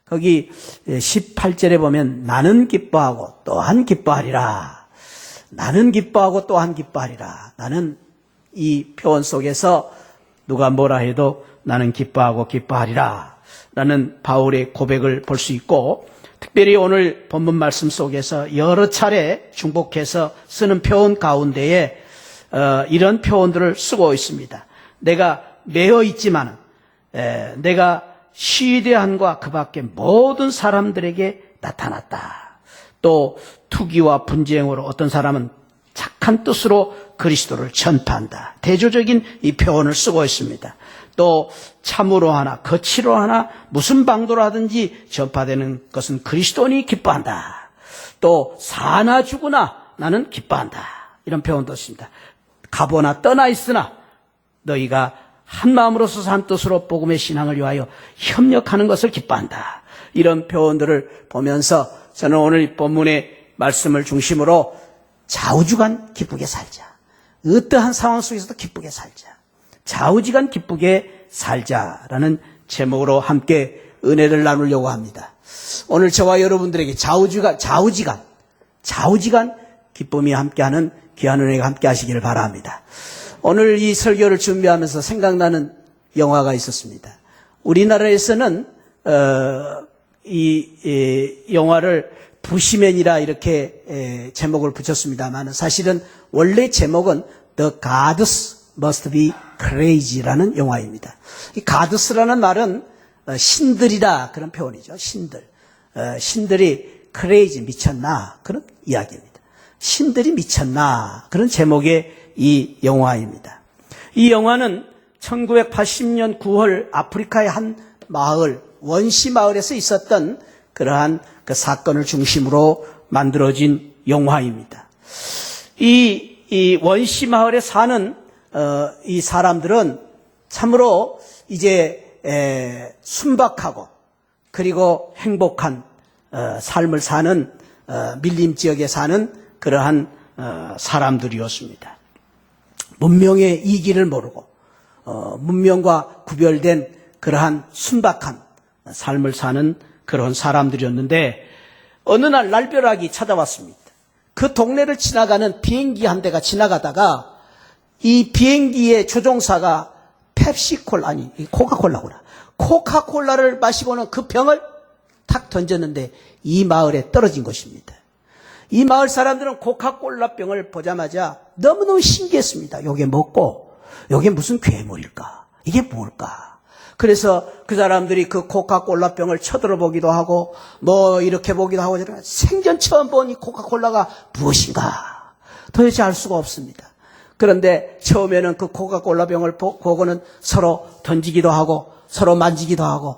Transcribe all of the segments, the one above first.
거기 18절에 보면 나는 기뻐하고 또한 기뻐하리라. 나는 기뻐하고 또한 기뻐하리라. 나는 이 표현 속에서 누가 뭐라 해도 나는 기뻐하고 기뻐하리라. 라는 바울의 고백을 볼 수 있고, 특별히 오늘 본문 말씀 속에서 여러 차례 중복해서 쓰는 표현 가운데에 이런 표현들을 쓰고 있습니다. 내가 매어 있지만 내가 시대한과 그 밖에 모든 사람들에게 나타났다. 또 투기와 분쟁으로 어떤 사람은 착한 뜻으로 그리스도를 전파한다. 대조적인 이 표현을 쓰고 있습니다. 또 참으로 하나 거치로 하나 무슨 방도로 하든지 전파되는 것은 그리스도니 기뻐한다. 또 사나 죽으나 나는 기뻐한다. 이런 표현도 있습니다. 가보나 떠나 있으나 너희가 한 마음으로서 한 뜻으로 복음의 신앙을 위하여 협력하는 것을 기뻐한다. 이런 표현들을 보면서 저는 오늘 이 본문의 말씀을 중심으로 좌우지간 기쁘게 살자. 어떠한 상황 속에서도 기쁘게 살자. 좌우지간 기쁘게 살자라는 제목으로 함께 은혜를 나누려고 합니다. 오늘 저와 여러분들에게 좌우지간 기쁨이 함께하는 귀한 은혜가 함께 하시기를 바랍니다. 오늘 이 설교를 준비하면서 생각나는 영화가 있었습니다. 우리나라에서는 이 영화를 부시맨이라 이렇게 제목을 붙였습니다만 사실은 원래 제목은 The Gods Must Be Crazy라는 영화입니다. 이 Gods라는 말은 신들이다 그런 표현이죠. 신들이 crazy 미쳤나 그런 이야기입니다. 신들이 미쳤나 그런 제목의 이 영화입니다. 이 영화는 1980년 9월 아프리카의 한 마을 원시 마을에서 있었던 그러한 그 사건을 중심으로 만들어진 영화입니다. 이 원시 마을에 사는 이 사람들은 참으로 이제 순박하고 그리고 행복한 삶을 사는 밀림 지역에 사는 그러한 사람들이었습니다. 문명의 이기를 모르고 문명과 구별된 그러한 순박한 삶을 사는 그런 사람들이었는데 어느 날 날벼락이 찾아왔습니다. 그 동네를 지나가는 비행기 한 대가 지나가다가 이 비행기의 조종사가 코카콜라를 마시고는 그 병을 탁 던졌는데 이 마을에 떨어진 것입니다. 이 마을 사람들은 코카콜라 병을 보자마자 너무너무 신기했습니다. 이게 먹고 이게 무슨 괴물일까? 이게 뭘까? 그래서 그 사람들이 그 코카콜라 병을 쳐들어보기도 하고 뭐 이렇게 보기도 하고 생전 처음 본 이 코카콜라가 무엇인가 도대체 알 수가 없습니다. 그런데 처음에는 그 코카콜라 병을 보고는 서로 던지기도 하고 서로 만지기도 하고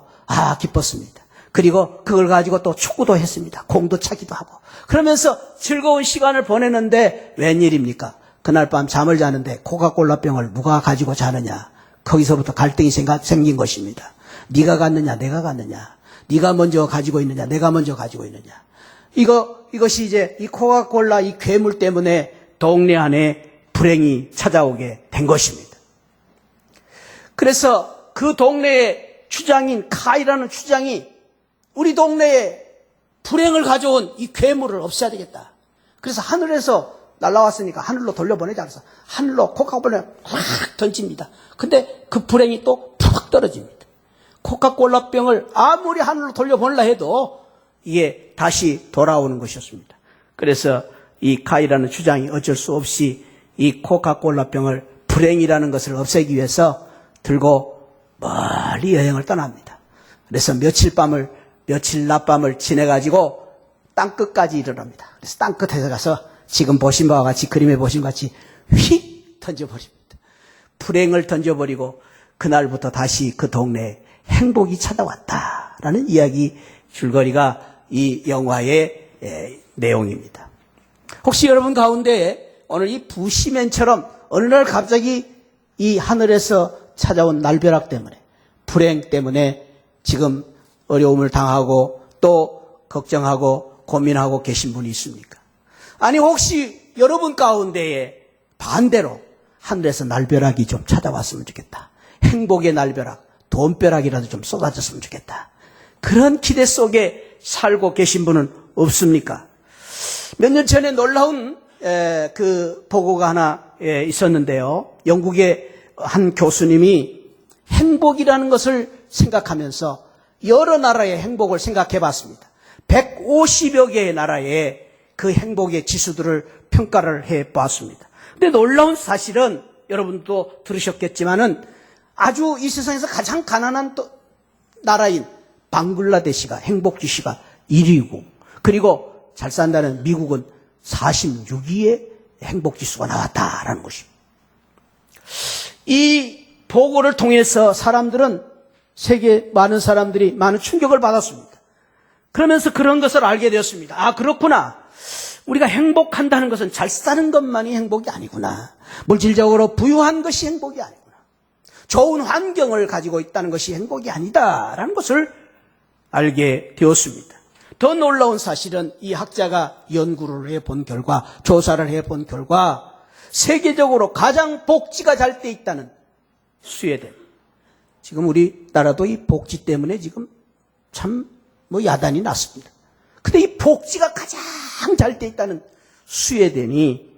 기뻤습니다. 그리고 그걸 가지고 또 축구도 했습니다. 공도 차기도 하고 그러면서 즐거운 시간을 보내는데 웬일입니까? 그날 밤 잠을 자는데 코카콜라 병을 누가 가지고 자느냐? 거기서부터 갈등이 생긴 것입니다. 네가 갔느냐 내가 갔느냐, 네가 먼저 가지고 있느냐 내가 먼저 가지고 있느냐. 이것이 이제 이 코카콜라 이 괴물 때문에 동네 안에 불행이 찾아오게 된 것입니다. 그래서 그 동네의 주장인 카이라는 주장이 우리 동네에 불행을 가져온 이 괴물을 없애야 되겠다. 그래서 하늘에서 날아왔으니까 하늘로 돌려보내자 그래서 하늘로 코카콜라를 확 던집니다. 근데 그 불행이 또 푹 떨어집니다. 코카콜라 병을 아무리 하늘로 돌려보내려 해도 이게 다시 돌아오는 것이었습니다. 그래서 이 카이라는 주장이 어쩔 수 없이 이 코카콜라 병을 불행이라는 것을 없애기 위해서 들고 멀리 여행을 떠납니다. 그래서 며칠 낮밤을 지내가지고 땅끝까지 이르릅니다. 그래서 땅끝에 가서 지금 보신 바와 같이 그림에 보신 것 같이 휙 던져버립니다. 불행을 던져버리고 그날부터 다시 그 동네에 행복이 찾아왔다라는 이야기 줄거리가 이 영화의 내용입니다. 혹시 여러분 가운데 오늘 이 부시맨처럼 어느 날 갑자기 이 하늘에서 찾아온 날벼락 때문에 불행 때문에 지금 어려움을 당하고 또 걱정하고 고민하고 계신 분이 있습니까? 아니 혹시 여러분 가운데에 반대로 하늘에서 날벼락이 좀 찾아왔으면 좋겠다. 행복의 날벼락, 돈벼락이라도 좀 쏟아졌으면 좋겠다. 그런 기대 속에 살고 계신 분은 없습니까? 몇 년 전에 놀라운 그 보고가 하나 있었는데요. 영국의 한 교수님이 행복이라는 것을 생각하면서 여러 나라의 행복을 생각해 봤습니다. 150여 개의 나라의 그 행복의 지수들을 평가를 해 보았습니다. 근데 놀라운 사실은 여러분도 들으셨겠지만은 아주 이 세상에서 가장 가난한 나라인 방글라데시가 행복 지수가 1위고, 그리고 잘 산다는 미국은 46위의 행복 지수가 나왔다라는 것입니다. 이 보고를 통해서 사람들은, 세계 많은 사람들이 많은 충격을 받았습니다. 그러면서 그런 것을 알게 되었습니다. 아, 그렇구나. 우리가 행복한다는 것은 잘 사는 것만이 행복이 아니구나. 물질적으로 부유한 것이 행복이 아니구나. 좋은 환경을 가지고 있다는 것이 행복이 아니다라는 것을 알게 되었습니다. 더 놀라운 사실은 이 학자가 연구를 해본 결과, 조사를 해본 결과 세계적으로 가장 복지가 잘 돼 있다는 스웨덴. 지금 우리나라도 이 복지 때문에 지금 참 야단이 났습니다. 근데 이 복지가 가장 잘 돼 있다는 스웨덴이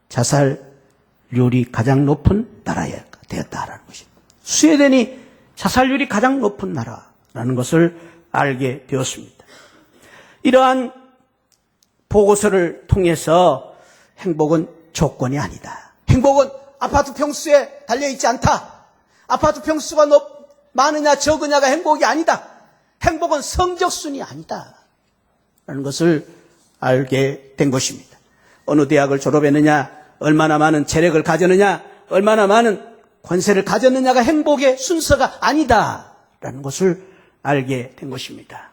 자살률이 가장 높은 나라가 되었다라는 것입니다. 스웨덴이 자살률이 가장 높은 나라라는 것을 알게 되었습니다. 이러한 보고서를 통해서 행복은 조건이 아니다. 행복은 아파트 평수에 달려있지 않다. 아파트 평수가 많으냐 적으냐가 행복이 아니다. 행복은 성적순이 아니다. 라는 것을 알게 된 것입니다. 어느 대학을 졸업했느냐, 얼마나 많은 재력을 가졌느냐, 얼마나 많은 권세를 가졌느냐가 행복의 순서가 아니다. 라는 것을 알게 된 것입니다.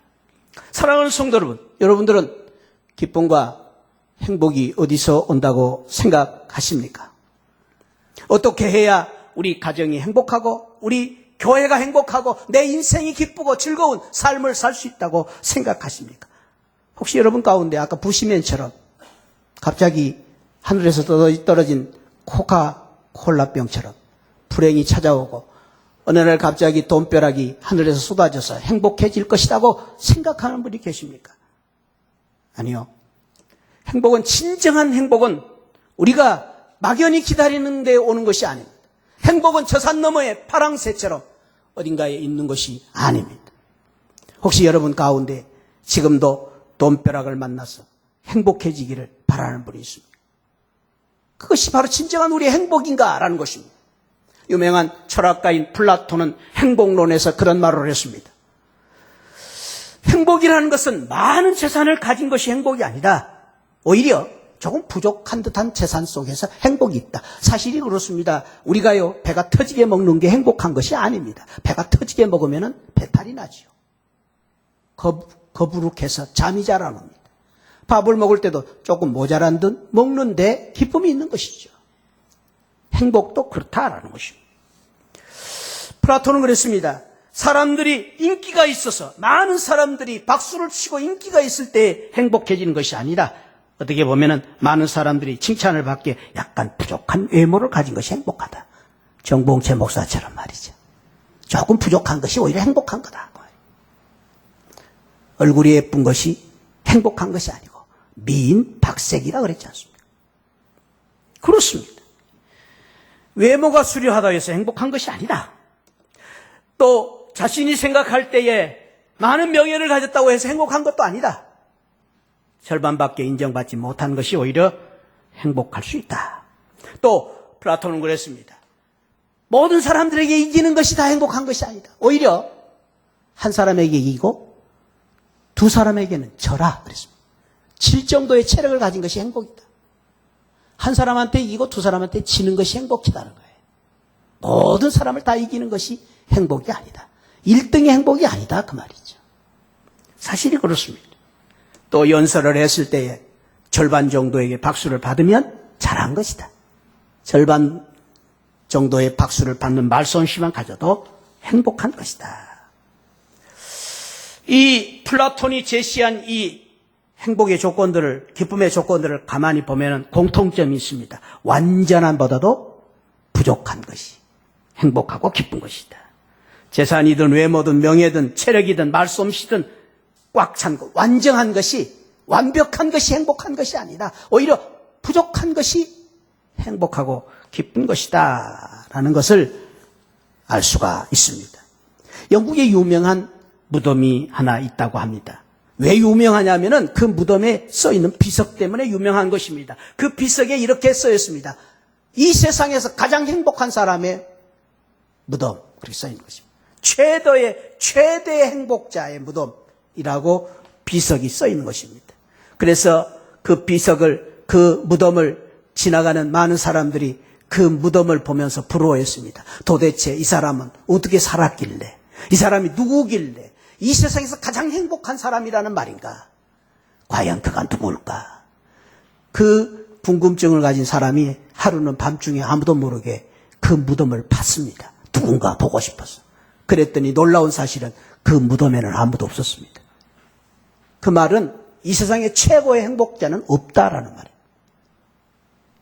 사랑하는 성도 여러분, 여러분들은 기쁨과 행복이 어디서 온다고 생각하십니까? 어떻게 해야 우리 가정이 행복하고 우리 교회가 행복하고 내 인생이 기쁘고 즐거운 삶을 살 수 있다고 생각하십니까? 혹시 여러분 가운데 아까 부시맨처럼 갑자기 하늘에서 떨어진 코카콜라병처럼 불행이 찾아오고 어느 날 갑자기 돈벼락이 하늘에서 쏟아져서 행복해질 것이라고 생각하는 분이 계십니까? 아니요. 행복은, 진정한 행복은 우리가 막연히 기다리는 데 오는 것이 아닙니다. 행복은 저 산 너머의 파랑새처럼 어딘가에 있는 것이 아닙니다. 혹시 여러분 가운데 지금도 돈벼락을 만나서 행복해지기를 바라는 분이 있습니까? 그것이 바로 진정한 우리의 행복인가라는 것입니다. 유명한 철학가인 플라톤은 행복론에서 그런 말을 했습니다. 행복이라는 것은 많은 재산을 가진 것이 행복이 아니다. 오히려 조금 부족한 듯한 재산 속에서 행복이 있다. 사실이 그렇습니다. 우리가요, 배가 터지게 먹는 게 행복한 것이 아닙니다. 배가 터지게 먹으면 배탈이 나지요. 거부룩해서 잠이 잘 안 옵니다. 밥을 먹을 때도 조금 모자란 듯 먹는데 기쁨이 있는 것이죠. 행복도 그렇다라는 것입니다. 플라톤은 그랬습니다. 사람들이 인기가 있어서, 많은 사람들이 박수를 치고 인기가 있을 때 행복해지는 것이 아니라, 어떻게 보면은 많은 사람들이 칭찬을 받기에 약간 부족한 외모를 가진 것이 행복하다. 정봉채 목사처럼 말이죠. 조금 부족한 것이 오히려 행복한 거다. 얼굴이 예쁜 것이 행복한 것이 아니고 미인 박색이라 그랬지 않습니까? 그렇습니다. 외모가 수려하다 해서 행복한 것이 아니다. 또 자신이 생각할 때에 많은 명예를 가졌다고 해서 행복한 것도 아니다. 절반밖에 인정받지 못한 것이 오히려 행복할 수 있다. 또 플라톤은 그랬습니다. 모든 사람들에게 이기는 것이 다 행복한 것이 아니다. 오히려 한 사람에게 이기고 두 사람에게는 져라 그랬습니다. 질 정도의 체력을 가진 것이 행복이다. 한 사람한테 이기고 두 사람한테 지는 것이 행복이다는 거예요. 모든 사람을 다 이기는 것이 행복이 아니다. 1등의 행복이 아니다 그 말이죠. 사실이 그렇습니다. 또 연설을 했을 때에 절반 정도에게 박수를 받으면 잘한 것이다. 절반 정도의 박수를 받는 말솜씨만 가져도 행복한 것이다. 이 플라톤이 제시한 이 행복의 조건들을, 기쁨의 조건들을 가만히 보면 공통점이 있습니다. 완전함보다도 부족한 것이 행복하고 기쁜 것이다. 재산이든 외모든 명예든 체력이든 말솜씨든 꽉 찬 것, 완전한 것이, 완벽한 것이 행복한 것이 아니라 오히려 부족한 것이 행복하고 기쁜 것이다 라는 것을 알 수가 있습니다. 영국에 유명한 무덤이 하나 있다고 합니다. 왜 유명하냐면은 그 무덤에 써있는 비석 때문에 유명한 것입니다. 그 비석에 이렇게 써있습니다. 이 세상에서 가장 행복한 사람의 무덤, 그렇게 써있는 것입니다. 최대의 행복자의 무덤이라고 비석이 써있는 것입니다. 그래서 그 비석을, 그 무덤을 지나가는 많은 사람들이 그 무덤을 보면서 부러워했습니다. 도대체 이 사람은 어떻게 살았길래, 이 사람이 누구길래 이 세상에서 가장 행복한 사람이라는 말인가? 과연 그가 누굴까? 그 궁금증을 가진 사람이 하루는 밤중에 아무도 모르게 그 무덤을 봤습니다. 누군가 보고 싶어서. 그랬더니 놀라운 사실은 그 무덤에는 아무도 없었습니다. 그 말은 이 세상에 최고의 행복자는 없다라는 말이에요.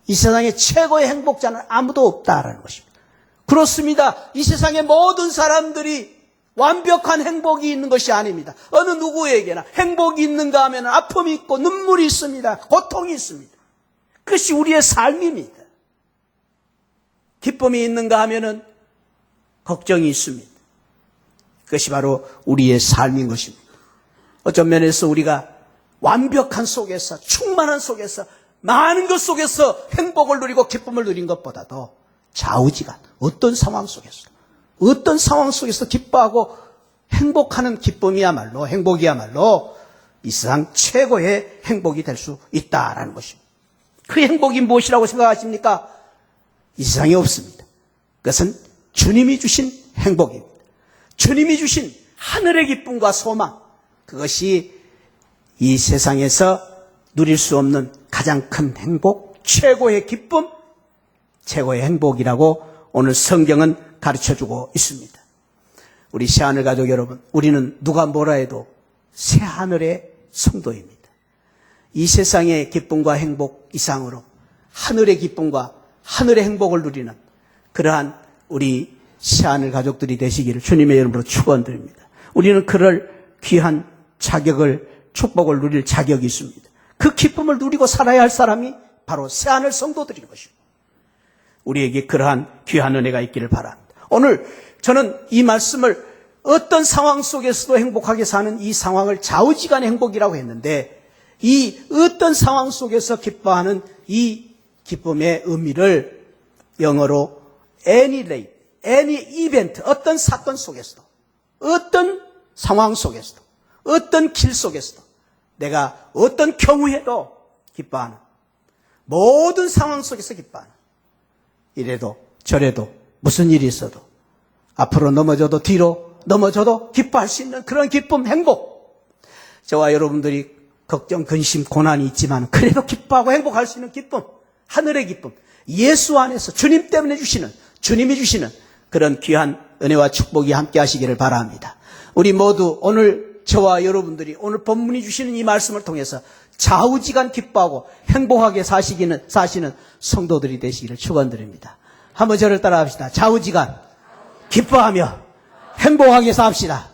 이 세상에 최고의 행복자는 아무도 없다라는 것입니다. 그렇습니다. 이 세상의 모든 사람들이 완벽한 행복이 있는 것이 아닙니다. 어느 누구에게나 행복이 있는가 하면 아픔이 있고 눈물이 있습니다. 고통이 있습니다. 그것이 우리의 삶입니다. 기쁨이 있는가 하면은 걱정이 있습니다. 그것이 바로 우리의 삶인 것입니다. 어떤 면에서 우리가 완벽한 속에서, 충만한 속에서, 많은 것 속에서 행복을 누리고 기쁨을 누린 것보다도 좌우지간, 어떤 상황 속에서 기뻐하고 행복하는 기쁨이야말로, 행복이야말로 이 세상 최고의 행복이 될 수 있다라는 것입니다. 그 행복이 무엇이라고 생각하십니까? 이 세상에 없습니다. 그것은 주님이 주신 행복입니다. 주님이 주신 하늘의 기쁨과 소망, 그것이 이 세상에서 누릴 수 없는 가장 큰 행복, 최고의 기쁨, 최고의 행복이라고 오늘 성경은 가르쳐주고 있습니다. 우리 새하늘 가족 여러분, 우리는 누가 뭐라 해도 새하늘의 성도입니다. 이 세상의 기쁨과 행복 이상으로 하늘의 기쁨과 하늘의 행복을 누리는 그러한 우리 새하늘 가족들이 되시기를 주님의 이름으로 축원드립니다. 우리는 그럴 귀한 자격을, 축복을 누릴 자격이 있습니다. 그 기쁨을 누리고 살아야 할 사람이 바로 새하늘 성도들인 것입니다. 우리에게 그러한 귀한 은혜가 있기를 바랍니다. 오늘 저는 이 말씀을 어떤 상황 속에서도 행복하게 사는 이 상황을 좌우지간의 행복이라고 했는데, 이 어떤 상황 속에서 기뻐하는 이 기쁨의 의미를 영어로 any rate, any event, 어떤 사건 속에서도, 어떤 상황 속에서도, 어떤 길 속에서도, 내가 어떤 경우에도 기뻐하는, 모든 상황 속에서 기뻐하는, 이래도 저래도 무슨 일이 있어도 앞으로 넘어져도 뒤로 넘어져도 기뻐할 수 있는 그런 기쁨, 행복. 저와 여러분들이 걱정, 근심, 고난이 있지만 그래도 기뻐하고 행복할 수 있는 기쁨, 하늘의 기쁨, 예수 안에서 주님 때문에 주시는, 주님이 주시는 그런 귀한 은혜와 축복이 함께 하시기를 바랍니다. 우리 모두 오늘 저와 여러분들이 오늘 본문이 주시는 이 말씀을 통해서 좌우지간 기뻐하고 행복하게 사시는 성도들이 되시기를 축원드립니다. 한번 저를 따라합시다. 좌우지간 기뻐하며 행복하게 삽시다.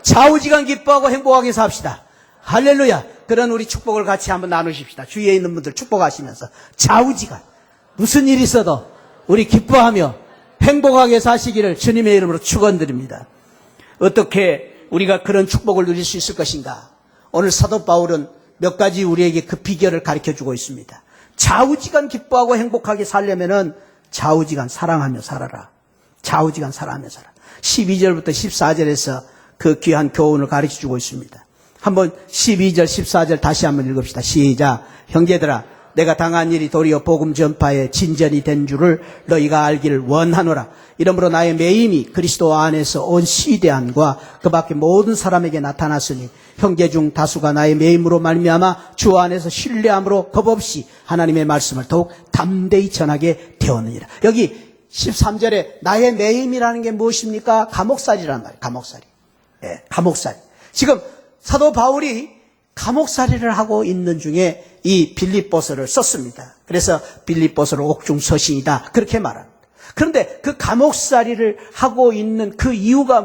좌우지간 기뻐하고 행복하게 삽시다. 할렐루야. 그런 우리 축복을 같이 한번 나누십시다. 주위에 있는 분들 축복하시면서 좌우지간 무슨 일이 있어도 우리 기뻐하며 행복하게 사시기를 주님의 이름으로 축원드립니다. 어떻게 우리가 그런 축복을 누릴 수 있을 것인가? 오늘 사도 바울은 몇 가지 우리에게 그 비결을 가르쳐주고 있습니다. 좌우지간 기뻐하고 행복하게 살려면은 좌우지간 사랑하며 살아라. 좌우지간 사랑하며 살아. 12절부터 14절에서 그 귀한 교훈을 가르쳐주고 있습니다. 한번 12절, 14절 다시 한번 읽읍시다. 시작. 형제들아, 내가 당한 일이 도리어 복음 전파의 진전이 된 줄을 너희가 알기를 원하노라. 이러므로 나의 매임이 그리스도 안에서 온 시대안과 그 밖에 모든 사람에게 나타났으니 형제 중 다수가 나의 매임으로 말미암아 주 안에서 신뢰함으로 겁없이 하나님의 말씀을 더욱 담대히 전하게 되었느니라. 여기 13절에 나의 매임이라는 게 무엇입니까? 감옥살이라는 말이에요. 감옥살이. 예, 감옥살이. 지금 사도 바울이 감옥살이를 하고 있는 중에 이 빌립보서를 썼습니다. 그래서 빌립보서를 옥중서신이다 그렇게 말합니다. 그런데 그 감옥살이를 하고 있는 그 이유가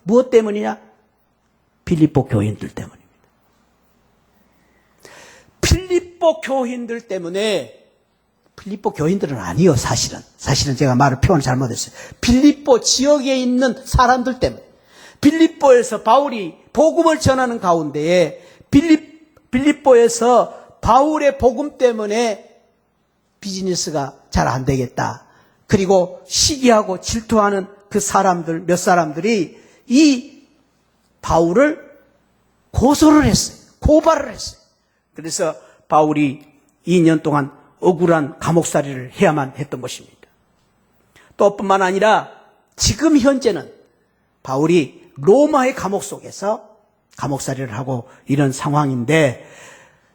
무엇 때문이냐? 빌립보 교인들 때문입니다. 빌립보 교인들 때문에, 빌립보 교인들은 아니요, 사실은. 사실은 제가 표현을 잘못했어요. 빌립보 지역에 있는 사람들 때문에. 빌립보에서 바울이 복음을 전하는 가운데에 빌립보에서 바울의 복음 때문에 비즈니스가 잘 안 되겠다. 그리고 시기하고 질투하는 그 사람들, 몇 사람들이 이 바울을 고소를 했어요. 고발을 했어요. 그래서 바울이 2년 동안 억울한 감옥살이를 해야만 했던 것입니다. 또 뿐만 아니라 지금 현재는 바울이 로마의 감옥 속에서 감옥살이를 하고 이런 상황인데,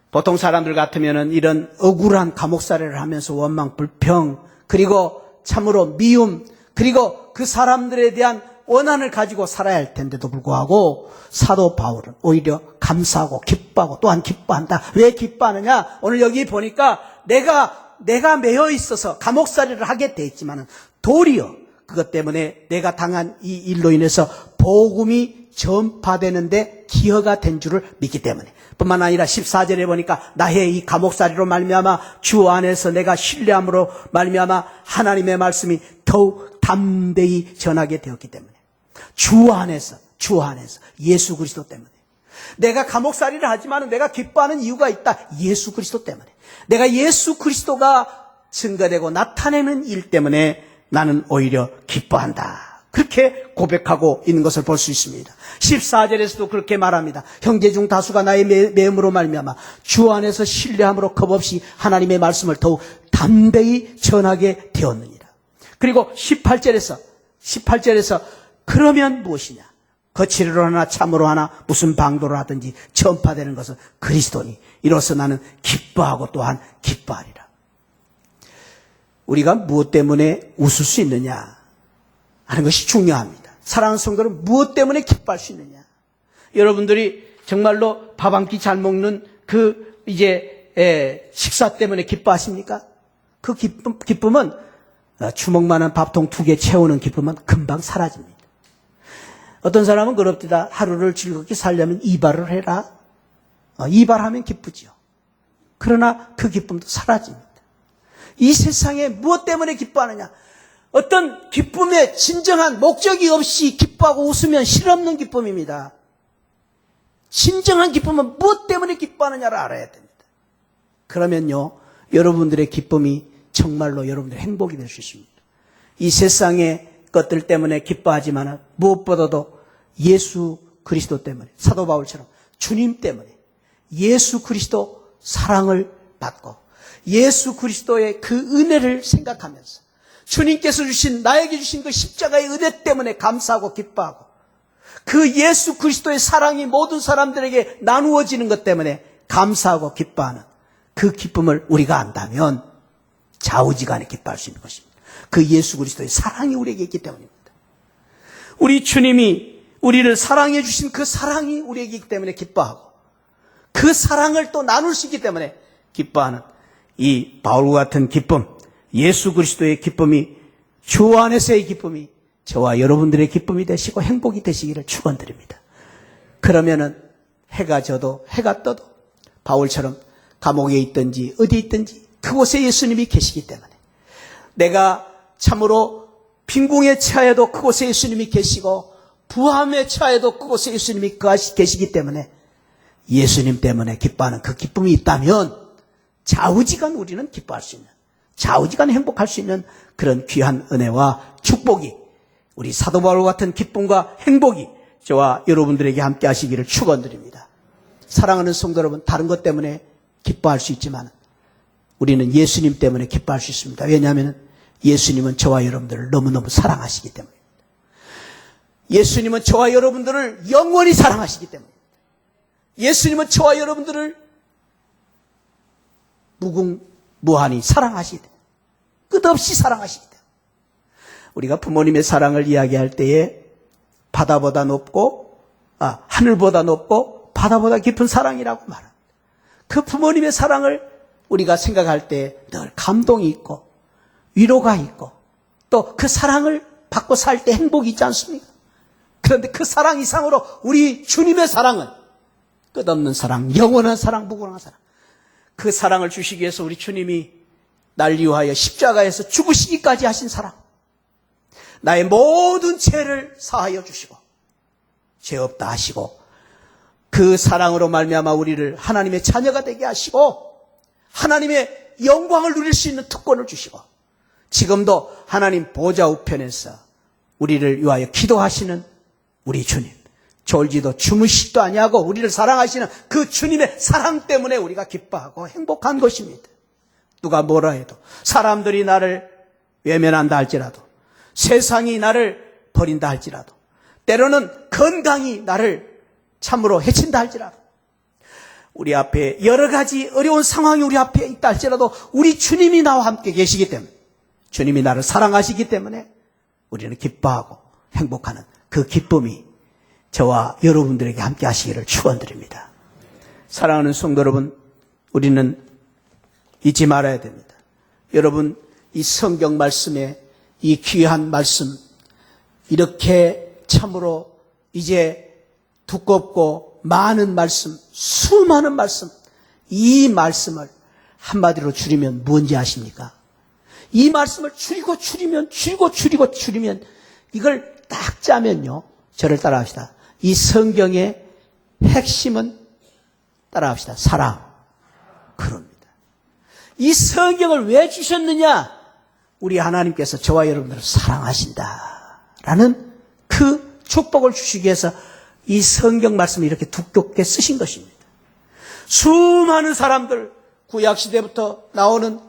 보통 사람들 같으면은 이런 억울한 감옥살이를 하면서 원망, 불평, 그리고 참으로 미움, 그리고 그 사람들에 대한 원한을 가지고 살아야 할 텐데도 불구하고 사도 바울은 오히려 감사하고 기뻐하고 또한 기뻐한다. 왜 기뻐하느냐? 오늘 여기 보니까 내가 매여 있어서 감옥살이를 하게 돼 있지만은 도리어 그것 때문에 내가 당한 이 일로 인해서 복음이 전파되는데 기여가 된 줄을 믿기 때문에, 뿐만 아니라 14절에 보니까 나의 이 감옥살이로 말미암아 주 안에서 내가 신뢰함으로 말미암아 하나님의 말씀이 더욱 담대히 전하게 되었기 때문에, 주 안에서 예수 그리스도 때문에. 내가 감옥살이를 하지만 내가 기뻐하는 이유가 있다. 예수 그리스도 때문에. 내가 예수 그리스도가 증거되고 나타내는 일 때문에 나는 오히려 기뻐한다. 그렇게 고백하고 있는 것을 볼 수 있습니다. 14절에서도 그렇게 말합니다. 형제 중 다수가 나의 매음으로 말미암아 주 안에서 신뢰함으로 겁없이 하나님의 말씀을 더욱 담대히 전하게 되었느니라. 그리고 18절에서 그러면 무엇이냐? 거칠으로 하나 참으로 하나 무슨 방도로 하든지 전파되는 것은 그리스도니 이로써 나는 기뻐하고 또한 기뻐하리라. 우리가 무엇 때문에 웃을 수 있느냐 하는 것이 중요합니다. 사랑하는 성도는 무엇 때문에 기뻐할 수 있느냐? 여러분들이 정말로 밥 한 끼 잘 먹는 식사 때문에 기뻐하십니까? 그 기쁨은 주먹만한 밥통 2개 채우는 기쁨은 금방 사라집니다. 어떤 사람은 그럽니다. 하루를 즐겁게 살려면 이발을 해라. 이발하면 기쁘죠. 그러나 그 기쁨도 사라집니다. 이 세상에 무엇 때문에 기뻐하느냐? 어떤 기쁨의 진정한 목적이 없이 기뻐하고 웃으면 실없는 기쁨입니다. 진정한 기쁨은 무엇 때문에 기뻐하느냐를 알아야 됩니다. 그러면요, 여러분들의 기쁨이 정말로 여러분들의 행복이 될 수 있습니다. 이 세상의 것들 때문에 기뻐하지만 무엇보다도 예수 그리스도 때문에, 사도 바울처럼 주님 때문에 예수 그리스도 사랑을 받고 예수 그리스도의 그 은혜를 생각하면서 주님께서 나에게 주신 그 십자가의 은혜 때문에 감사하고 기뻐하고 그 예수 그리스도의 사랑이 모든 사람들에게 나누어지는 것 때문에 감사하고 기뻐하는 그 기쁨을 우리가 안다면 좌우지간에 기뻐할 수 있는 것입니다. 그 예수 그리스도의 사랑이 우리에게 있기 때문입니다. 우리 주님이 우리를 사랑해 주신 그 사랑이 우리에게 있기 때문에 기뻐하고 그 사랑을 또 나눌 수 있기 때문에 기뻐하는 이 바울과 같은 기쁨, 예수 그리스도의 기쁨이, 주 안에서의 기쁨이 저와 여러분들의 기쁨이 되시고 행복이 되시기를 축원드립니다. 그러면은 해가 져도 해가 떠도 바울처럼 감옥에 있든지 어디 있든지 그곳에 예수님이 계시기 때문에, 내가 참으로 빈궁에 처해도 그곳에 예수님이 계시고 부함에 처해도 그곳에 예수님이 계시기 때문에 예수님 때문에 기뻐하는 그 기쁨이 있다면 좌우지간 우리는 기뻐할 수 있는, 좌우지간 행복할 수 있는 그런 귀한 은혜와 축복이, 우리 사도 바울 같은 기쁨과 행복이 저와 여러분들에게 함께 하시기를 축원드립니다. 사랑하는 성도 여러분, 다른 것 때문에 기뻐할 수 있지만 우리는 예수님 때문에 기뻐할 수 있습니다. 왜냐하면 예수님은 저와 여러분들을 너무너무 사랑하시기 때문입니다. 예수님은 저와 여러분들을 영원히 사랑하시기 때문입니다. 예수님은 저와 여러분들을 무궁무한히 사랑하시기 때문에, 끝없이 사랑하시기 때문에, 우리가 부모님의 사랑을 이야기할 때에 바다보다 높고 하늘보다 높고 바다보다 깊은 사랑이라고 말합니다. 그 부모님의 사랑을 우리가 생각할 때 늘 감동이 있고 위로가 있고 또 그 사랑을 받고 살 때 행복이 있지 않습니까? 그런데 그 사랑 이상으로 우리 주님의 사랑은 끝없는 사랑, 영원한 사랑, 무궁한 사랑. 그 사랑을 주시기 위해서 우리 주님이 날 위하여 십자가에서 죽으시기까지 하신 사랑. 나의 모든 죄를 사하여 주시고 죄 없다 하시고 그 사랑으로 말미암아 우리를 하나님의 자녀가 되게 하시고 하나님의 영광을 누릴 수 있는 특권을 주시고 지금도 하나님 보좌 우편에서 우리를 위하여 기도하시는 우리 주님, 졸지도 주무시지도 아니하고 우리를 사랑하시는 그 주님의 사랑 때문에 우리가 기뻐하고 행복한 것입니다. 누가 뭐라 해도, 사람들이 나를 외면한다 할지라도, 세상이 나를 버린다 할지라도, 때로는 건강이 나를 참으로 해친다 할지라도, 우리 앞에 여러 가지 어려운 상황이 우리 앞에 있다 할지라도 우리 주님이 나와 함께 계시기 때문에, 주님이 나를 사랑하시기 때문에 우리는 기뻐하고 행복하는 그 기쁨이 저와 여러분들에게 함께 하시기를 축원드립니다. 사랑하는 성도 여러분, 우리는 잊지 말아야 됩니다. 여러분, 이 성경 말씀에 이 귀한 말씀, 이렇게 참으로 이제 두껍고 많은 말씀, 수많은 말씀, 이 말씀을 한마디로 줄이면 뭔지 아십니까? 이 말씀을 줄이면 이걸 딱 짜면요, 저를 따라합시다. 이 성경의 핵심은 따라합시다. 사랑. 그럽니다. 이 성경을 왜 주셨느냐? 우리 하나님께서 저와 여러분들을 사랑하신다라는 그 축복을 주시기 위해서 이 성경 말씀을 이렇게 두껍게 쓰신 것입니다. 수많은 사람들, 구약시대부터 나오는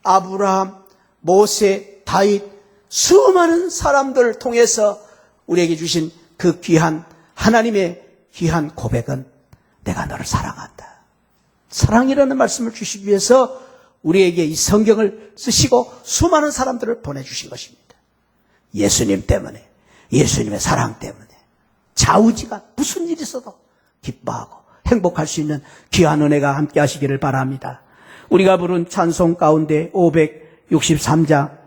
아브라함, 모세, 다윗, 수많은 사람들을 통해서 우리에게 주신 그 귀한 하나님의 귀한 고백은 내가 너를 사랑한다. 사랑이라는 말씀을 주시기 위해서 우리에게 이 성경을 쓰시고 수많은 사람들을 보내주신 것입니다. 예수님 때문에, 예수님의 사랑 때문에 좌우지간 무슨 일이 있어도 기뻐하고 행복할 수 있는 귀한 은혜가 함께 하시기를 바랍니다. 우리가 부른 찬송 가운데 563장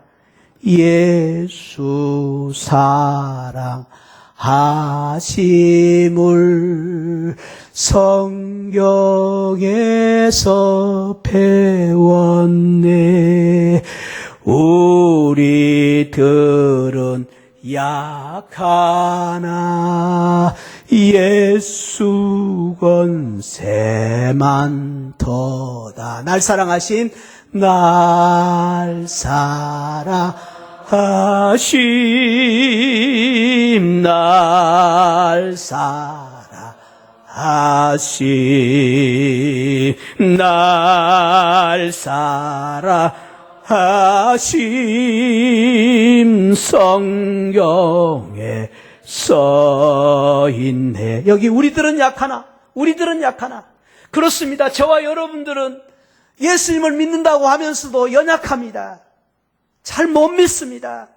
예수 사랑하심을 성경에서 배웠네. 우리들은 약하나 예수 권세 많도다. 날 사랑하신 날 사랑하심, 날 사랑하심, 날 사랑하심, 성경에 써있네. 여기 우리들은 약하나, 우리들은 약하나. 그렇습니다. 저와 여러분들은 예수님을 믿는다고 하면서도 연약합니다. 잘 못 믿습니다.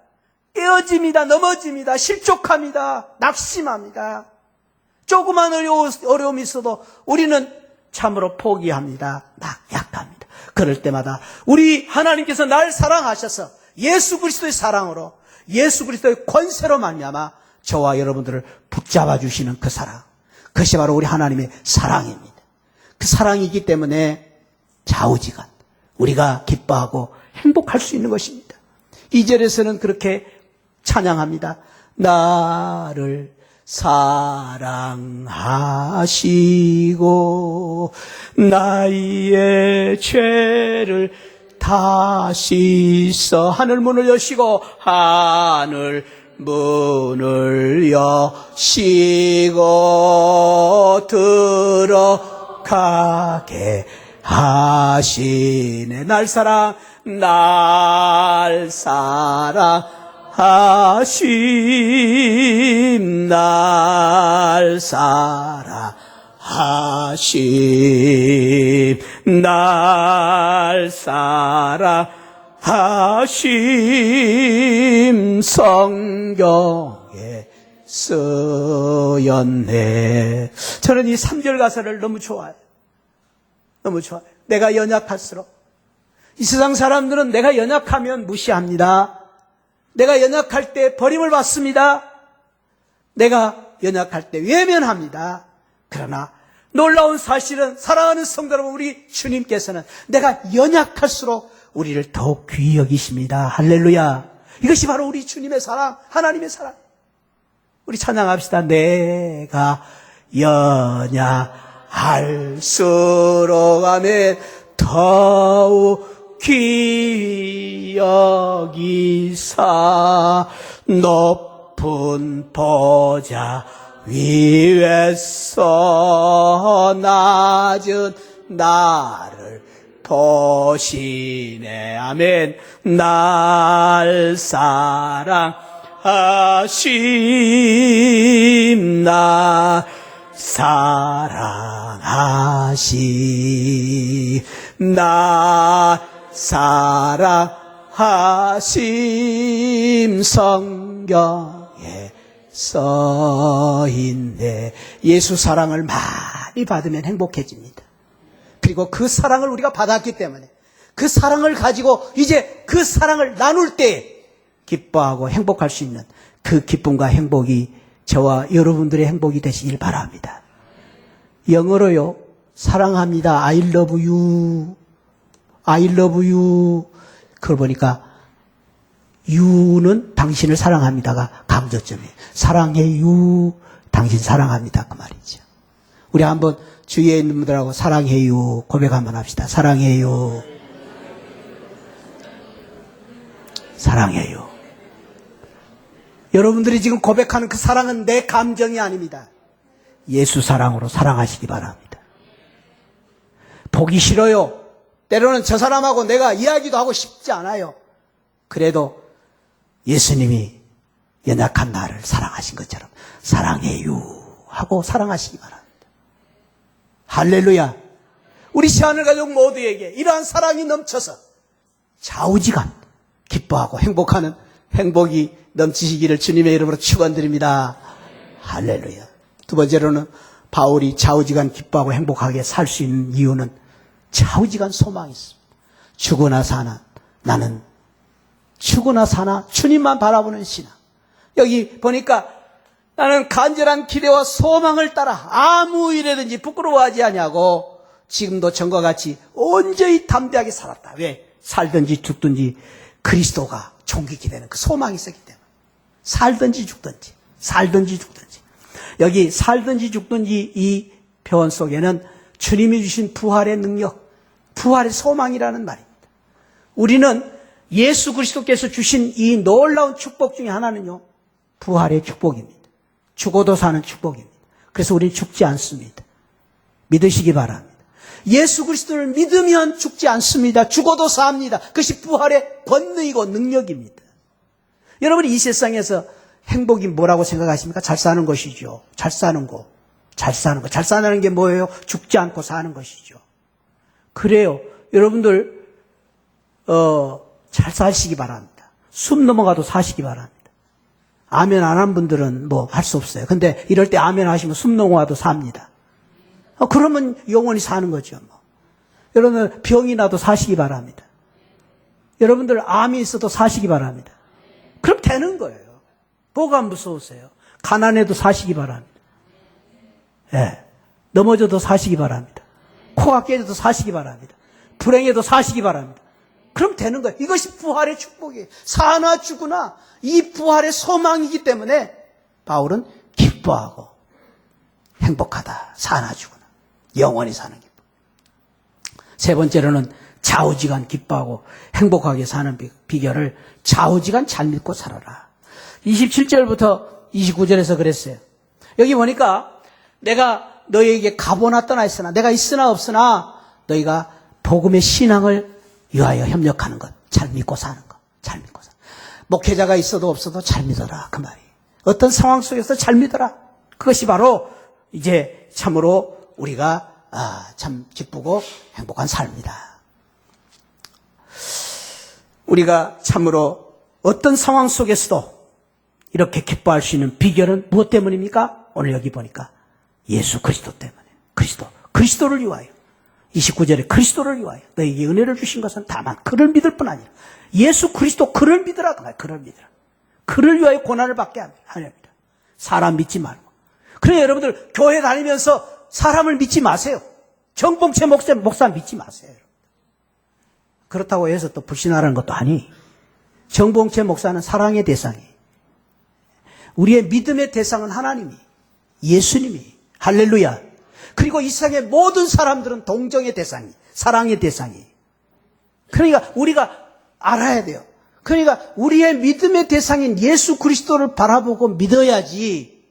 깨어집니다. 넘어집니다. 실족합니다. 낙심합니다. 조그만 어려움이 있어도 우리는 참으로 포기합니다. 약합니다. 그럴 때마다 우리 하나님께서 날 사랑하셔서 예수 그리스도의 사랑으로, 예수 그리스도의 권세로 말미암아 저와 여러분들을 붙잡아 주시는 그 사랑, 그것이 바로 우리 하나님의 사랑입니다. 그 사랑이기 때문에 좌우지간 우리가 기뻐하고 행복할 수 있는 것입니다. 2절에서는 그렇게 찬양합니다. 나를 사랑하시고 나의 죄를 다 씻어 하늘 문을 여시고 하늘 문을 여시고 들어가게 하시네. 날 사랑하심, 날 사랑하심, 날 사랑하심, 성경에 쓰였네. 저는 이 3절 가사를 너무 좋아해요. 너무 좋아요. 내가 연약할수록, 이 세상 사람들은 내가 연약하면 무시합니다. 내가 연약할 때 버림을 받습니다. 내가 연약할 때 외면합니다. 그러나 놀라운 사실은 사랑하는 성도 여러분, 우리 주님께서는 내가 연약할수록 우리를 더욱 귀히 여기십니다. 할렐루야. 이것이 바로 우리 주님의 사랑, 하나님의 사랑. 우리 찬양합시다. 내가 연약할수록 아멘 더욱 귀히 여기사 높은 보좌 위에서 낮은 나를 보시네. 아멘. 날 사랑하심, 날 사랑하심, 날 사랑하심. 성경에 써있네. 예수 사랑을 많이 받으면 행복해집니다. 그리고 그 사랑을 우리가 받았기 때문에 그 사랑을 가지고 이제 그 사랑을 나눌 때 기뻐하고 행복할 수 있는 그 기쁨과 행복이 저와 여러분들의 행복이 되시길 바랍니다. 영어로요, 사랑합니다. I love you. I love you. 그걸 보니까 you는 당신을 사랑합니다가 강조점이에요. 사랑해요. 당신 사랑합니다. 그 말이죠. 우리 한번 주위에 있는 분들하고 사랑해요 고백 한번 합시다. 사랑해요. 사랑해요. 여러분들이 지금 고백하는 그 사랑은 내 감정이 아닙니다. 예수 사랑으로 사랑하시기 바랍니다. 보기 싫어요. 때로는 저 사람하고 내가 이야기도 하고 싶지 않아요. 그래도 예수님이 연약한 나를 사랑하신 것처럼 사랑해요 하고 사랑하시기 바랍니다. 할렐루야. 우리 시하늘 가족 모두에게 이러한 사랑이 넘쳐서 좌우지간 기뻐하고 행복하는 행복이 넘치시기를 주님의 이름으로 축원드립니다. 할렐루야. 두 번째로는 바울이 좌우지간 기뻐하고 행복하게 살 수 있는 이유는 좌우지간 소망이 있습니다. 죽으나 사나 나는 죽으나 사나 주님만 바라보는 신앙. 여기 보니까 나는 간절한 기대와 소망을 따라 아무 일에든지 부끄러워하지 아니하고 지금도 전과 같이 온전히 담대하게 살았다. 왜? 살든지 죽든지 그리스도가 존귀케 되는 그 소망이 있었기 때문에. 살든지 죽든지, 살든지 죽든지. 여기 살든지 죽든지 이 표현 속에는 주님이 주신 부활의 능력, 부활의 소망이라는 말입니다. 우리는 예수 그리스도께서 주신 이 놀라운 축복 중에 하나는요, 부활의 축복입니다. 죽어도 사는 축복입니다. 그래서 우리는 죽지 않습니다. 믿으시기 바랍니다. 예수 그리스도를 믿으면 죽지 않습니다. 죽어도 삽니다. 그것이 부활의 권능이고 능력입니다. 여러분이 이 세상에서 행복이 뭐라고 생각하십니까? 잘 사는 것이죠. 잘 사는 거. 잘 사는 거. 잘 사는 게 뭐예요? 죽지 않고 사는 것이죠. 그래요. 여러분들 잘 사시기 바랍니다. 숨 넘어가도 사시기 바랍니다. 아멘 안 한 분들은 뭐 할 수 없어요. 근데 이럴 때 아멘 하시면 숨 넘어가도 삽니다. 그러면 영원히 사는 거죠. 뭐. 여러분 병이 나도 사시기 바랍니다. 여러분들 암이 있어도 사시기 바랍니다. 그럼 되는 거예요. 뭐가 무서우세요? 가난해도 사시기 바랍니다. 예. 넘어져도 사시기 바랍니다. 코가 깨져도 사시기 바랍니다. 불행해도 사시기 바랍니다. 그럼 되는 거예요. 이것이 부활의 축복이에요. 사나 죽으나 이 부활의 소망이기 때문에 바울은 기뻐하고 행복하다. 사나 죽으나 영원히 사는 기쁨. 세 번째로는 좌우지간 기뻐하고 행복하게 사는 비결을 좌우지간 잘 믿고 살아라. 27절부터 29절에서 그랬어요. 여기 보니까 내가 너희에게 가보나 떠나 있으나 내가 있으나 없으나 너희가 복음의 신앙을 위하여 협력하는 것, 잘 믿고 사는 것, 잘 믿고 사는 것. 목회자가 있어도 없어도 잘 믿어라. 그 말이에요. 어떤 상황 속에서 잘 믿어라. 그것이 바로 이제 참으로 우리가 참 기쁘고 행복한 삶이다. 우리가 참으로 어떤 상황 속에서도 이렇게 기뻐할 수 있는 비결은 무엇 때문입니까? 오늘 여기 보니까 예수 그리스도 때문에. 그리스도를 위하여. 29절에 그리스도를 위하여 너에게 은혜를 주신 것은 다만 그를 믿을 뿐 아니라 예수 그리스도 그를 믿으라. 그를 믿으라. 그를 위하여 고난을 받게 하렵니다. 사람 믿지 말고. 그러니 여러분들 교회 다니면서 사람을 믿지 마세요. 정봉채 목사 믿지 마세요. 그렇다고 해서 또 불신하라는 것도 아니. 정봉채 목사는 사랑의 대상이. 우리의 믿음의 대상은 하나님이, 예수님이. 할렐루야. 그리고 이 세상의 모든 사람들은 동정의 대상이, 사랑의 대상이. 그러니까 우리가 알아야 돼요. 그러니까 우리의 믿음의 대상인 예수 그리스도를 바라보고 믿어야지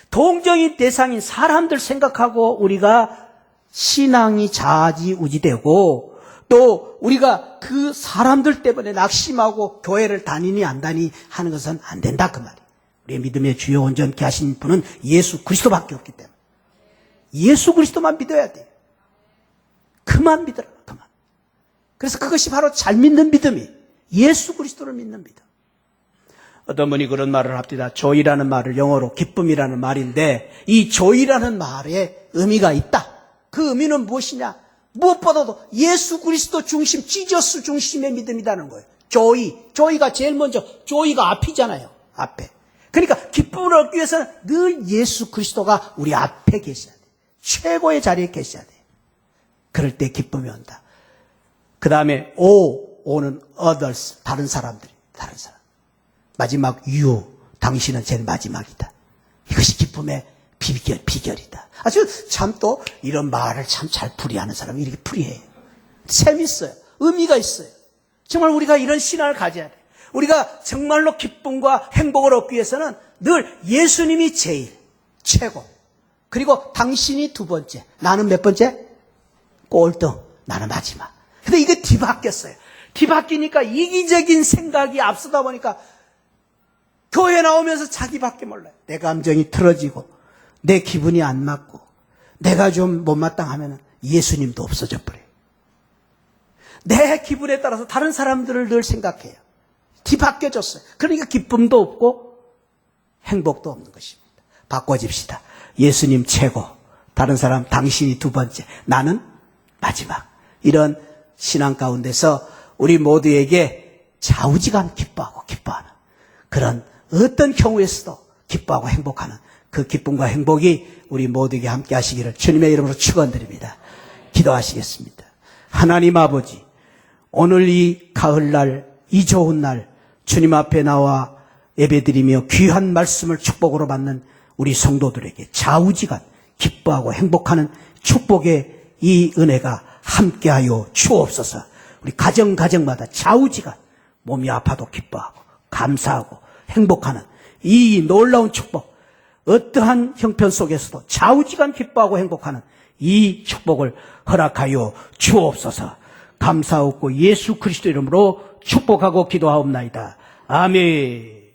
동정의 대상인 사람들 생각하고 우리가 신앙이 좌지우지되고 또 우리가 그 사람들 때문에 낙심하고 교회를 다니니 안 다니니 하는 것은 안 된다 그 말이에요. 우리의 믿음의 주요 온전케 하신 분은 예수 그리스도밖에 없기 때문에 예수 그리스도만 믿어야 돼요. 그만 믿어라. 그만. 그래서 그것이 바로 잘 믿는 믿음이 예수 그리스도를 믿는 믿음. 어떤 분이 그런 말을 합니다. 조이라는 말을 영어로 기쁨이라는 말인데 이 조이라는 말에 의미가 있다. 그 의미는 무엇이냐? 무엇보다도 예수 그리스도 중심, 지저스 중심의 믿음이라는 거예요. 조이가 제일 먼저, 조이가 앞이잖아요. 앞에. 그러니까 기쁨을 얻기 위해서는 늘 예수 그리스도가 우리 앞에 계셔야 돼요. 최고의 자리에 계셔야 돼요. 그럴 때 기쁨이 온다. 그 다음에 O는 others, 다른 사람들이, 다른 사람. 마지막 you, 당신은 제일 마지막이다. 이것이 기쁨의 비결이다. 아주 참 또 이런 말을 참 잘 풀이하는 사람이 이렇게 풀이해요. 재밌어요. 의미가 있어요. 정말 우리가 이런 신앙을 가져야 돼요. 우리가 정말로 기쁨과 행복을 얻기 위해서는 늘 예수님이 제일, 최고. 그리고 당신이 두 번째. 나는 몇 번째? 꼴등. 나는 마지막. 근데 이게 뒤바뀌었어요. 뒤바뀌니까 이기적인 생각이 앞서다 보니까 교회 나오면서 자기밖에 몰라요. 내 감정이 틀어지고 내 기분이 안 맞고 내가 좀 못마땅하면 예수님도 없어져 버려요. 내 기분에 따라서 다른 사람들을 늘 생각해요. 뒤바뀌어졌어요. 그러니까 기쁨도 없고 행복도 없는 것입니다. 바꿔집시다. 예수님 최고, 다른 사람 당신이 두 번째, 나는 마지막. 이런 신앙 가운데서 우리 모두에게 좌우지간 기뻐하고 기뻐하는 그런 어떤 경우에서도 기뻐하고 행복하는 그 기쁨과 행복이 우리 모두에게 함께 하시기를 주님의 이름으로 축원드립니다. 기도하시겠습니다. 하나님 아버지, 오늘 이 가을날, 이 좋은 날 주님 앞에 나와 예배드리며 귀한 말씀을 축복으로 받는 우리 성도들에게 좌우지간 기뻐하고 행복하는 축복의 이 은혜가 함께하여 주옵소서. 우리 가정마다 좌우지간 몸이 아파도 기뻐하고 감사하고 행복하는 이 놀라운 축복, 어떠한 형편 속에서도 좌우지간 기뻐하고 행복하는 이 축복을 허락하여 주옵소서. 감사하고 예수 그리스도 이름으로 축복하고 기도하옵나이다. 아멘.